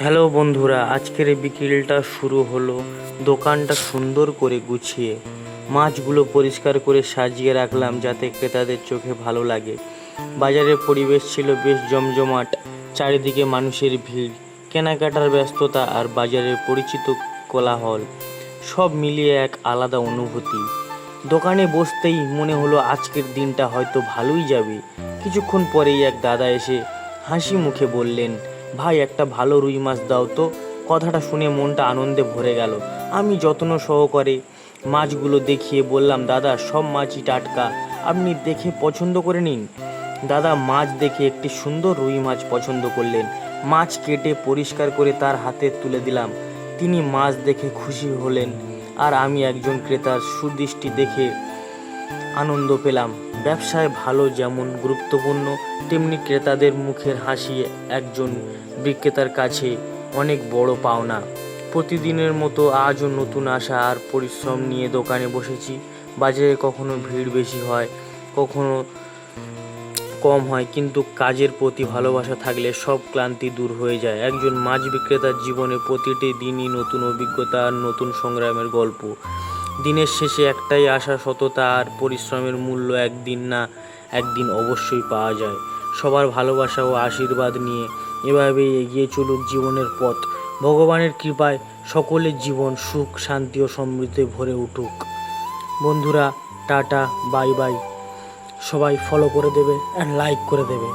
Hello বন্ধুরা, আজকের এই বিকেলটা শুরু হলো দোকানটা সুন্দর করে গুছিয়ে। মাছগুলো পরিষ্কার করে সাজিয়ে রাখলাম যাতে ক্রেতাদের চোখে ভালো লাগে। বাজারের পরিবেশ ছিল বেশ জমজমাট, চারিদিকে মানুষের ভিড়, কেনাকাটার ব্যস্ততা আর বাজারের পরিচিত কোলাহল সব মিলিয়ে এক আলাদা অনুভূতি। দোকানে বসতেই মনে হলো আজকের দিনটা হয়তো ভালোই যাবে। কিছুক্ষণ পরেই এক দাদা এসে হাসি মুখে বললেন, ভাই একটা ভালো রুই মাছ দাও তো। কথাটা শুনে মনটা আনন্দে ভরে গেল। আমি যত্ন সহকারে মাছগুলো দেখিয়ে বললাম, দাদা সব মাছই টাটকা, আপনি দেখে পছন্দ করে নিন। দাদা মাছ দেখে একটি সুন্দর রুই মাছ পছন্দ করলেন। মাছ কেটে পরিষ্কার করে তার হাতে তুলে দিলাম। তিনি মাছ দেখে খুশি হলেন আর আমি একজন ক্রেতার সুদৃষ্টি দেখে আনন্দ পেলাম। ব্যবসায় ভালো যেমন গুরুত্বপূর্ণ, তেমনি ক্রেতাদের মুখের হাসি একজন বিক্রেতার কাছে অনেক বড় পাওনা। প্রতিদিনের মতো আজও নতুন আশা আর পরিশ্রম নিয়ে দোকানে বসেছি। বাজারে কখনো ভিড় বেশি হয়, কখনো কম হয়, কিন্তু কাজের প্রতি ভালোবাসা থাকলে সব ক্লান্তি দূর হয়ে যায়। একজন মাছ বিক্রেতার জীবনে প্রতিটি দিনই নতুন অভিজ্ঞতা আর নতুন সংগ্রামের গল্প। দিনের শেষে একটাই আশা, সততা আর পরিশ্রমের মূল্য একদিন না একদিন অবশ্যই পাওয়া যায়। সবার ভালোবাসা ও আশীর্বাদ নিয়ে এভাবেই এগিয়ে চলুক জীবনের পথ। ভগবানের কৃপায় সকলের জীবন সুখ, শান্তি ও সমৃদ্ধি ভরে উঠুক। বন্ধুরা, টাটা, বাই বাই। সবাই ফলো করে দেবে আর লাইক করে দেবে।